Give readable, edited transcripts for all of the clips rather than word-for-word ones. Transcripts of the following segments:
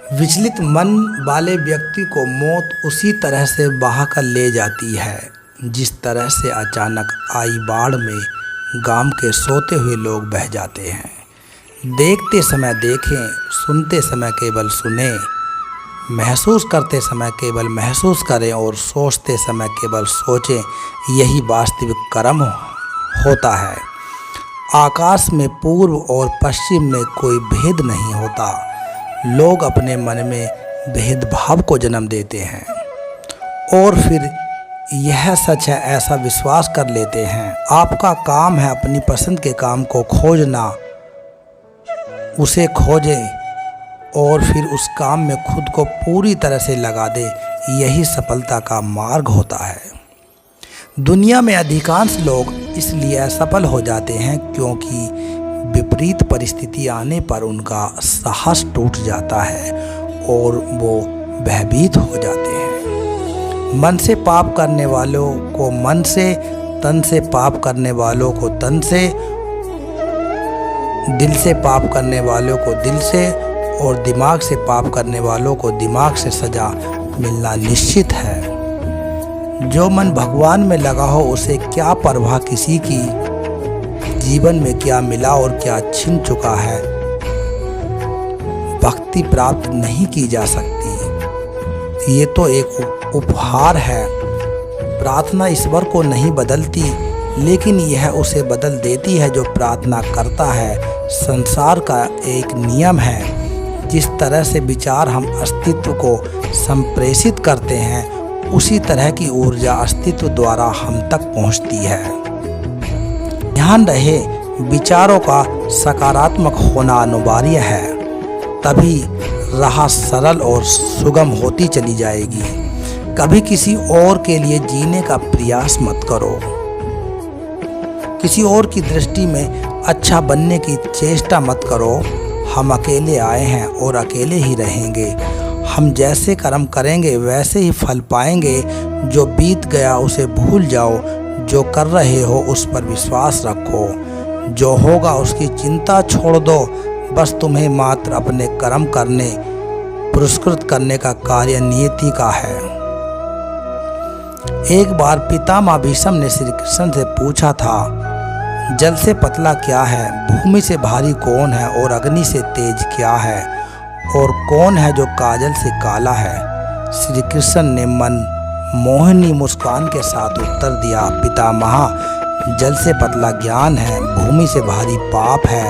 विचलित मन वाले व्यक्ति को मौत उसी तरह से बहा कर ले जाती है जिस तरह से अचानक आई बाढ़ में गांव के सोते हुए लोग बह जाते हैं। देखते समय देखें, सुनते समय केवल सुनें, महसूस करते समय केवल महसूस करें और सोचते समय केवल सोचें, यही वास्तविक कर्म होता है। आकाश में पूर्व और पश्चिम में कोई भेद नहीं होता। लोग अपने मन में भेदभाव को जन्म देते हैं और फिर यह सच है ऐसा विश्वास कर लेते हैं। आपका काम है अपनी पसंद के काम को खोजना, उसे खोजें और फिर उस काम में खुद को पूरी तरह से लगा दें, यही सफलता का मार्ग होता है। दुनिया में अधिकांश लोग इसलिए असफल हो जाते हैं क्योंकि विपरीत परिस्थिति आने पर उनका साहस टूट जाता है और वो भयभीत हो जाते हैं। मन से पाप करने वालों को मन से, तन से पाप करने वालों को तन से, दिल से पाप करने वालों को दिल से और दिमाग से पाप करने वालों को दिमाग से सजा मिलना निश्चित है। जो मन भगवान में लगा हो उसे क्या परवाह किसी की जीवन में क्या मिला और क्या छिन चुका है। भक्ति प्राप्त नहीं की जा सकती, ये तो एक उपहार है। प्रार्थना ईश्वर को नहीं बदलती, लेकिन यह उसे बदल देती है जो प्रार्थना करता है। संसार का एक नियम है, जिस तरह से विचार हम अस्तित्व को संप्रेषित करते हैं उसी तरह की ऊर्जा अस्तित्व द्वारा हम तक पहुंचती है। ध्यान रहे, विचारों का सकारात्मक होना अनिवार्य है, तभी राह सरल और सुगम होती चली जाएगी। कभी किसी और के लिए जीने का प्रयास मत करो। किसी और की दृष्टि में अच्छा बनने की चेष्टा मत करो। हम अकेले आए हैं और अकेले ही रहेंगे। हम जैसे कर्म करेंगे वैसे ही फल पाएंगे। जो बीत गया उसे भूल जाओ, जो कर रहे हो उस पर विश्वास रखो, जो होगा उसकी चिंता छोड़ दो। बस तुम्हें मात्र अपने कर्म करने, पुरस्कृत करने का कार्य नियति का है। एक बार पितामह भीष्म ने श्री कृष्ण से पूछा था, जल से पतला क्या है, भूमि से भारी कौन है और अग्नि से तेज क्या है, और कौन है जो काजल से काला है। श्री कृष्ण ने मन मोहिनी मुस्कान के साथ उत्तर दिया, पितामह, जल से पतला ज्ञान है, भूमि से भारी पाप है,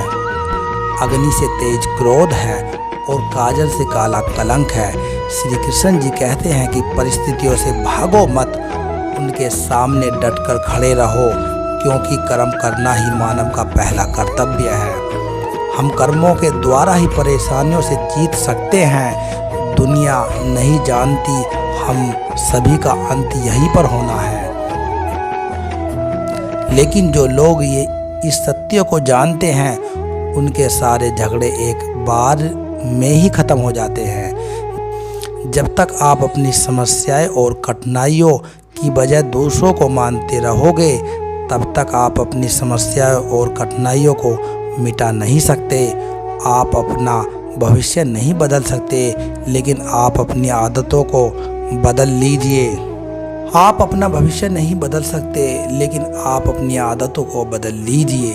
अग्नि से तेज क्रोध है और काजल से काला कलंक है। श्री कृष्ण जी कहते हैं कि परिस्थितियों से भागो मत, उनके सामने डटकर खड़े रहो, क्योंकि कर्म करना ही मानव का पहला कर्तव्य है। हम कर्मों के द्वारा ही परेशानियों से जीत सकते हैं। दुनिया नहीं जानती हम सभी का अंत यहीं पर होना है, लेकिन जो लोग ये इस सत्य को जानते हैं उनके सारे झगड़े एक बार में ही खत्म हो जाते हैं। जब तक आप अपनी समस्याएं और कठिनाइयों की वजह दूसरों को मानते रहोगे, तब तक आप अपनी समस्याओं और कठिनाइयों को मिटा नहीं सकते। आप अपना भविष्य नहीं बदल सकते, लेकिन आप अपनी आदतों को बदल लीजिए। आप अपना भविष्य नहीं बदल सकते, लेकिन आप अपनी आदतों को बदल लीजिए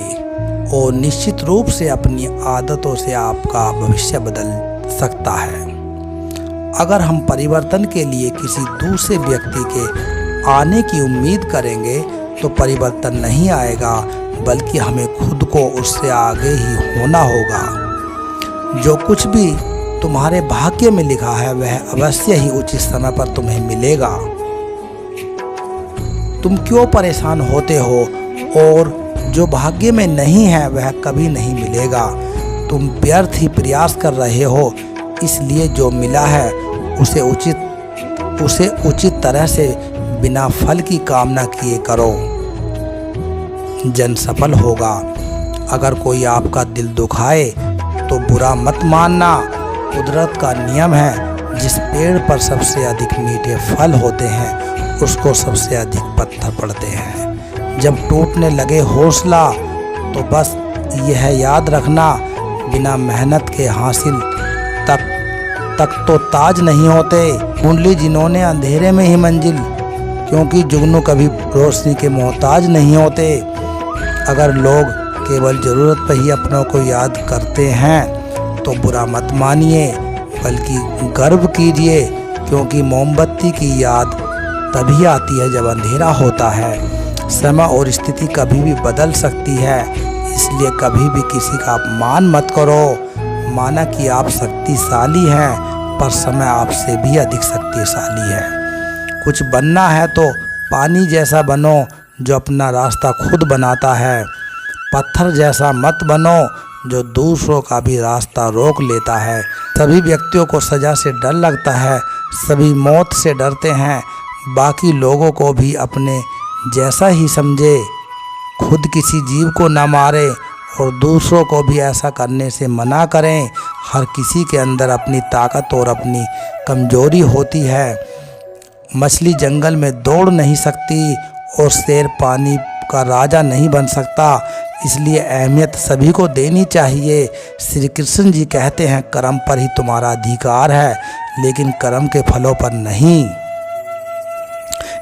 और निश्चित रूप से अपनी आदतों से आपका भविष्य बदल सकता है। अगर हम परिवर्तन के लिए किसी दूसरे व्यक्ति के आने की उम्मीद करेंगे तो परिवर्तन नहीं आएगा, बल्कि हमें खुद को उससे आगे ही होना होगा। जो कुछ भी तुम्हारे भाग्य में लिखा है वह अवश्य ही उचित समय पर तुम्हें मिलेगा। तुम क्यों परेशान होते हो, और जो भाग्य में नहीं है वह कभी नहीं मिलेगा। तुम व्यर्थ ही प्रयास कर रहे हो, इसलिए जो मिला है उसे उचित तरह से बिना फल की कामना किए करो। जन सफल होगा। अगर कोई आपका दिल दुखाए तो बुरा मत मानना। कुदरत का नियम है, जिस पेड़ पर सबसे अधिक मीठे फल होते हैं उसको सबसे अधिक पत्थर पड़ते हैं। जब टूटने लगे हौसला तो बस यह याद रखना, बिना मेहनत के हासिल तब तख्त तो ताज नहीं होते। कुंडली जिन्होंने अंधेरे में ही मंजिल, क्योंकि जुगनू कभी रोशनी के मोहताज नहीं होते। अगर लोग केवल ज़रूरत पर ही अपनों को याद करते हैं तो बुरा मत मानिए, बल्कि गर्व कीजिए, क्योंकि मोमबत्ती की याद तभी आती है जब अंधेरा होता है। समय और स्थिति कभी भी बदल सकती है, इसलिए कभी भी किसी का अपमान मत करो। माना कि आप शक्तिशाली हैं, पर समय आपसे भी अधिक शक्तिशाली है। कुछ बनना है तो पानी जैसा बनो जो अपना रास्ता खुद बनाता है। पत्थर जैसा मत बनो जो दूसरों का भी रास्ता रोक लेता है। सभी व्यक्तियों को सज़ा से डर लगता है, सभी मौत से डरते हैं। बाकी लोगों को भी अपने जैसा ही समझे, खुद किसी जीव को न मारे और दूसरों को भी ऐसा करने से मना करें। हर किसी के अंदर अपनी ताकत और अपनी कमजोरी होती है। मछली जंगल में दौड़ नहीं सकती और शेर पानी का राजा नहीं बन सकता, इसलिए अहमियत सभी को देनी चाहिए। श्री कृष्ण जी कहते हैं, कर्म पर ही तुम्हारा अधिकार है, लेकिन कर्म के फलों पर नहीं।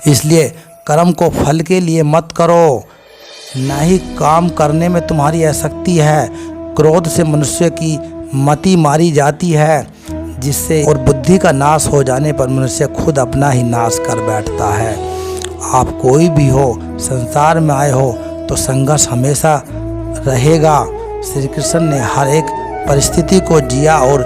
इसलिए कर्म को फल के लिए मत करो, ना ही काम करने में तुम्हारी आसक्ति है। क्रोध से मनुष्य की मति मारी जाती है, जिससे और बुद्धि का नाश हो जाने पर मनुष्य खुद अपना ही नाश कर बैठता है। आप कोई भी हो, संसार में आए हो तो संघर्ष हमेशा रहेगा। श्री कृष्ण ने हर एक परिस्थिति को जिया और